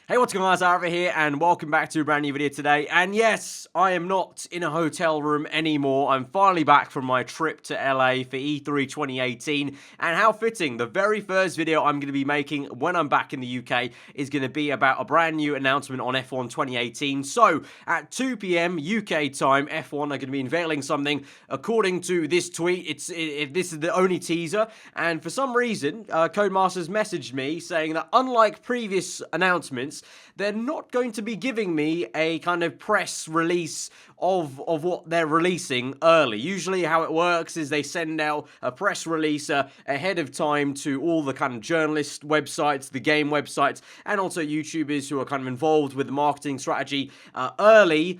Hey, what's going on, guys? Aarava here, and welcome back to a brand new video today. And yes, I am not in a hotel room anymore. I'm finally back from my trip to LA for E3 2018. And how fitting, the very first video I'm going to be making when I'm back in the UK is going to be about a brand new announcement on F1 2018. So, at 2 p.m. UK time, F1 are going to be unveiling something. According to this tweet, this is the only teaser. And for some reason, Codemasters messaged me saying that unlike previous announcements, they're not going to be giving me a kind of press release of what they're releasing early. Usually how it works is they send out a press release ahead of time to all the kind of journalist websites, the game websites, and also YouTubers who are kind of involved with the marketing strategy early,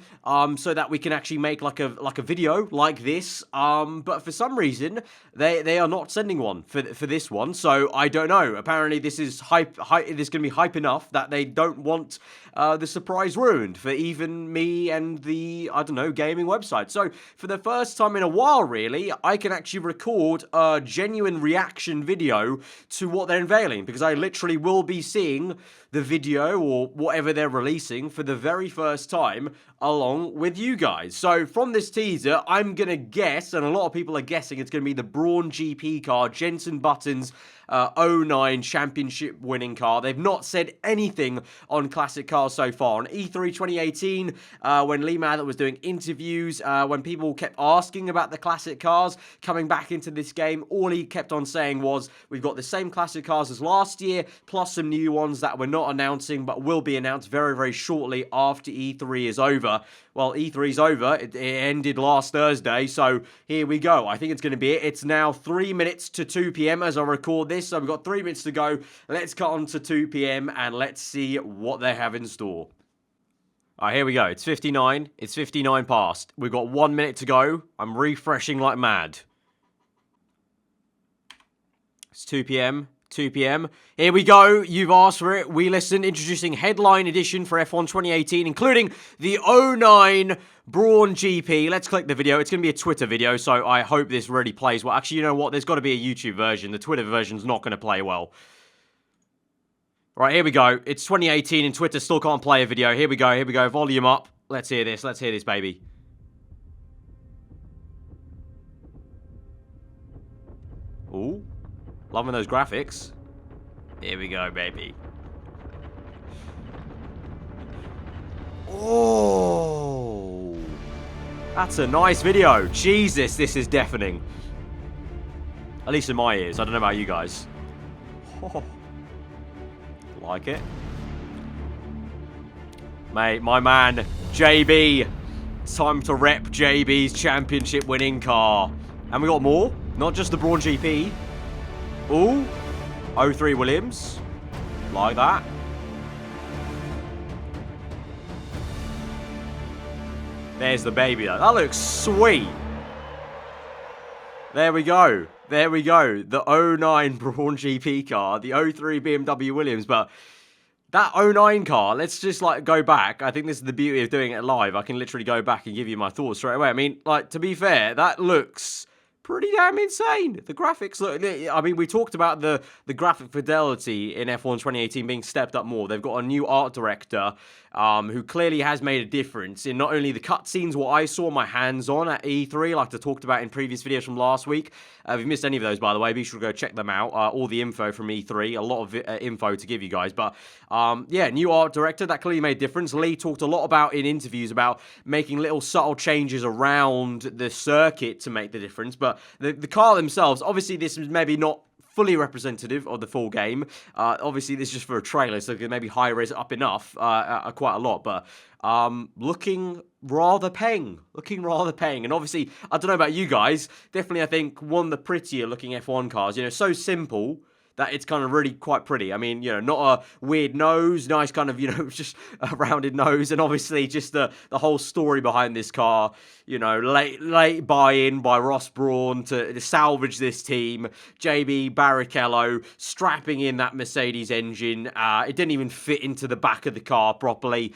so that we can actually make like a video like this. But for some reason, they are not sending one for this one, so I don't know. Apparently this is hype. This is going to be hype enough that they don't want the surprise ruined for even me and the, I don't know, gaming website. So for the first time in a while, really, I can actually record a genuine reaction video to what they're unveiling, because I literally will be seeing the video or whatever they're releasing for the very first time along with you guys. So from this teaser, I'm gonna guess, and a lot of people are guessing, it's gonna be the Brawn GP car, Jenson Button's 09 championship winning car. They've not said anything on classic cars so far. On E3 2018, when Lee Mather was doing interviews, when people kept asking about the classic cars coming back into this game, all he kept on saying was, we've got the same classic cars as last year, plus some new ones that we're not announcing, but will be announced very, very shortly after E3 is over. Well, E3's over. It ended last Thursday, so here we go. I think it's going to be it. It's now 3 minutes to 2 p.m. as I record this, so we've got 3 minutes to go. Let's cut on to 2 p.m. and let's see what they have in store. All right, here we go. It's 59. It's 59 past. We've got 1 minute to go. I'm refreshing like mad. It's 2 p.m. 2 p.m. Here we go. You've asked for it. We listened. Introducing headline edition for F1 2018, including the 09 Brawn GP. Let's click the video. It's going to be a Twitter video, so I hope this really plays well. Actually, you know what? There's got to be a YouTube version. The Twitter version's not going to play well. Right, here we go. It's 2018 and Twitter still can't play a video. Here we go. Here we go. Volume up. Let's hear this. Let's hear this, baby. Ooh. Loving those graphics. Here we go, baby. Oh, that's a nice video. Jesus, this is deafening. At least in my ears. I don't know about you guys. Oh, like it. Mate, my man, JB. It's time to rep JB's championship winning car. And we got more. Not just the Brawn GP. Ooh, 03 Williams, like that. There's the baby though. That looks sweet. There we go. There we go. The 09 Brawn GP car, the 03 BMW Williams, but that 09 car, let's just like go back. I think this is the beauty of doing it live. I can literally go back and give you my thoughts straight away. I mean, like, to be fair, that looks pretty damn insane. The graphics look, I mean, we talked about the graphic fidelity in F1 2018 being stepped up more. They've got a new art director who clearly has made a difference in not only the cutscenes, what I saw my hands on at E3, like I talked about in previous videos from last week. If you missed any of those, by the way, be sure to go check them out. All the info from E3, a lot of info to give you guys. But yeah, new art director, that clearly made a difference. Lee talked a lot about in interviews about making little subtle changes around the circuit to make the difference. But the car themselves, obviously this is maybe not fully representative of the full game. Obviously this is just for a trailer, so they can maybe high-res it up enough, quite a lot, but looking rather peng. And obviously, I don't know about you guys, definitely I think one of the prettier looking F1 cars, you know, so simple that it's kind of really quite pretty. I mean, you know, not a weird nose, nice kind of, you know, just a rounded nose, and obviously just the whole story behind this car, you know, late buy-in by Ross Brawn to salvage this team, JB Barrichello strapping in that Mercedes engine. It didn't even fit into the back of the car properly.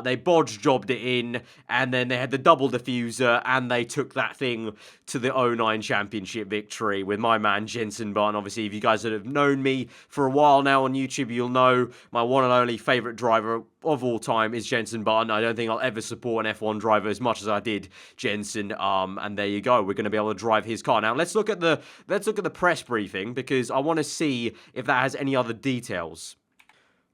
They bodge jobbed it in, and then they had the double diffuser, and they took that thing to the 09 championship victory with my man Jenson Button. Obviously, if you guys have known me for a while now on YouTube, you'll know my one and only favorite driver of all time is Jenson Button. I don't think I'll ever support an F1 driver as much as I did Jenson. And there you go. We're going to be able to drive his car. Now let's look at the press briefing, because I want to see if that has any other details.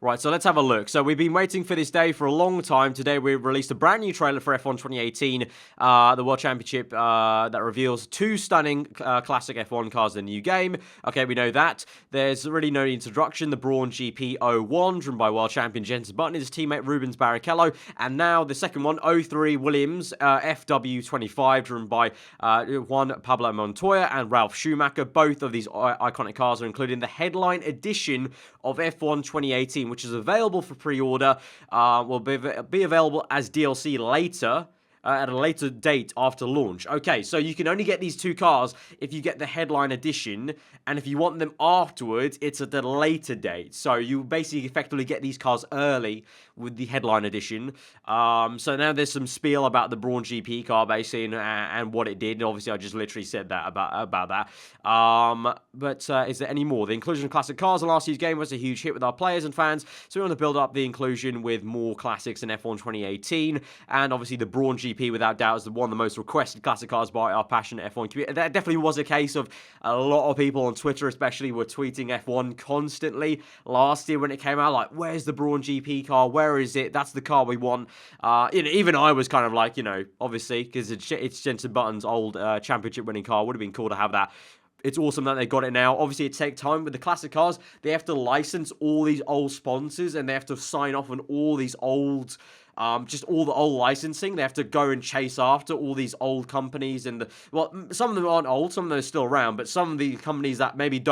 Right, so let's have a look. So we've been waiting for this day for a long time. Today we released a brand new trailer for F1 2018, the World Championship, that reveals 2 stunning classic F1 cars in the new game. Okay, we know that. There's really no introduction. The Brawn BGP-001, driven by World Champion Jenson Button, his teammate Rubens Barrichello. And now the second one, 03 Williams, FW25, driven by Juan Pablo Montoya and Ralf Schumacher. Both of these iconic cars are included in the headline edition of F1 2018, which is available for pre-order, will be available as DLC later, at a later date after launch. Okay, so you can only get these 2 cars if you get the headline edition, and if you want them afterwards, it's at a later date. So you basically effectively get these cars early with the headline edition. So now there's some spiel about the Brawn GP car, basically, and what it did. And obviously, I just literally said that about that. But is there any more? The inclusion of classic cars in last year's game was a huge hit with our players and fans, so we want to build up the inclusion with more classics in F1 2018, and obviously the Brawn GP, without doubt, is one of the most requested classic cars by our passionate F1 community. That definitely was a case of a lot of people on Twitter especially were tweeting F1 constantly last year when it came out, like, where's the Brawn GP car? Where is it? That's the car we want. Even I was kind of like, obviously, because it's Jenson Button's old championship winning car. Would have been cool to have that. It's awesome that they got it now. Obviously, it takes time with the classic cars. They have to license all these old sponsors, and they have to sign off on all these old, just all the old licensing. They have to go and chase after all these old companies, and some of them aren't old, some of them are still around, but some of the companies that maybe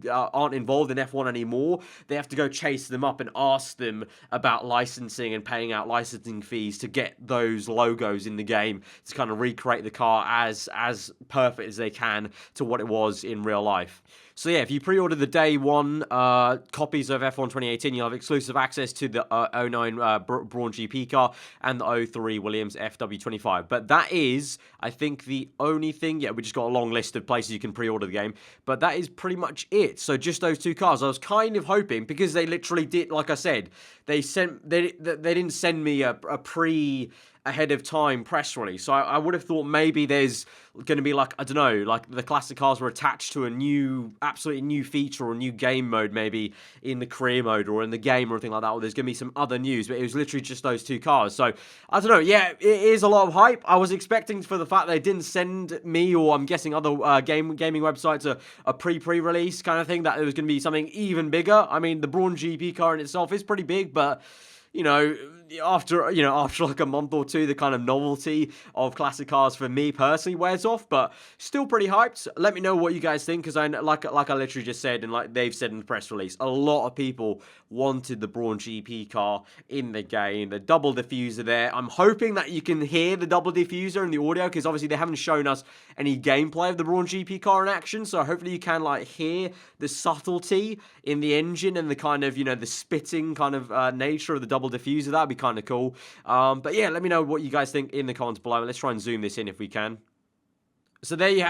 aren't involved in F1 anymore, they have to go chase them up and ask them about licensing and paying out licensing fees to get those logos in the game to kind of recreate the car as perfect as they can to what it was in real life. So yeah, if you pre-order the day one copies of F1 2018, you'll have exclusive access to the 09 Brawn GP car and the 03 Williams FW25. But that is, I think, the only thing. Yeah, we just got a long list of places you can pre-order the game, but that is pretty much it. So just those 2 cars. I was kind of hoping, because they literally did, like I said, they didn't send me a ahead of time press release. So I would have thought maybe there's going to be, like, I don't know, like the classic cars were attached to a absolutely new feature or a new game mode, maybe in the career mode or in the game or anything like that, or there's going to be some other news, but it was literally just those 2 cars. So I don't know. Yeah, it is a lot of hype. I was expecting, for the fact they didn't send me, or I'm guessing other gaming websites, a pre-release kind of thing, that it was going to be something even bigger. I mean, the Brawn GP car in itself is pretty big, but after like a month or 2, the kind of novelty of classic cars for me personally wears off, but still pretty hyped. Let me know what you guys think, because like I literally just said, and like they've said in the press release, a lot of people wanted the Brawn GP car in the game. The double diffuser there. I'm hoping that you can hear the double diffuser in the audio, because obviously they haven't shown us any gameplay of the Brawn GP car in action, so hopefully you can like hear the subtlety in the engine and the kind of, the spitting kind of nature of the double diffuser. That'd be kind of cool. But yeah, let me know what you guys think in the comments below. Let's try and zoom this in if we can. So there you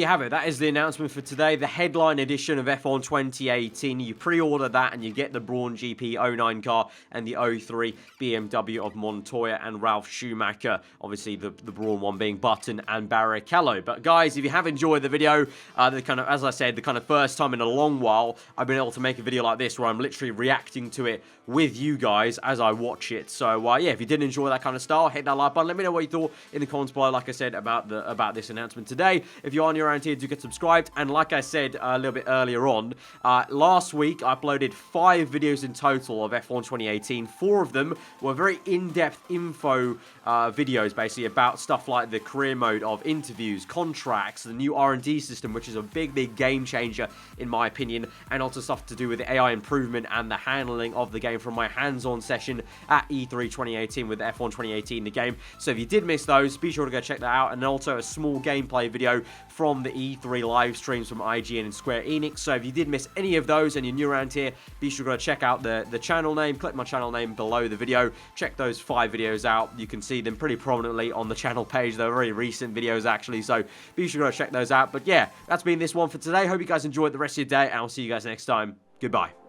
have it. That is the announcement for today. The headline edition of F1 2018. You pre-order that and you get the Brawn GP-09 car and the 03 BMW of Montoya and Ralf Schumacher. Obviously, the Brawn one being Button and Barrichello. But guys, if you have enjoyed the video, as I said, the kind of first time in a long while I've been able to make a video like this where I'm literally reacting to it with you guys as I watch it. So yeah, if you did enjoy that kind of style, hit that like button. Let me know what you thought in the comments below. Like I said about this announcement today. If you are new around here, do get subscribed. And like I said a little bit earlier on, last week I uploaded 5 videos in total of F1 2018. 4 of them were very in-depth info videos, basically about stuff like the career mode of interviews, contracts, the new R&D system, which is a big game changer in my opinion, and also stuff to do with the AI improvement and the handling of the game from my hands-on session at E3 2018 with F1 2018, the game. So if you did miss those, be sure to go check that out. And also a small gameplay gameplay video from the E3 live streams from IGN and Square Enix. So if you did miss any of those and you're new around here, be sure to check out the channel name. Click my channel name below the video. Check those 5 videos out. You can see them pretty prominently on the channel page. They're very recent videos actually, so be sure to check those out. But yeah, that's been this one for today. Hope you guys enjoyed the rest of your day, and I'll see you guys next time. Goodbye.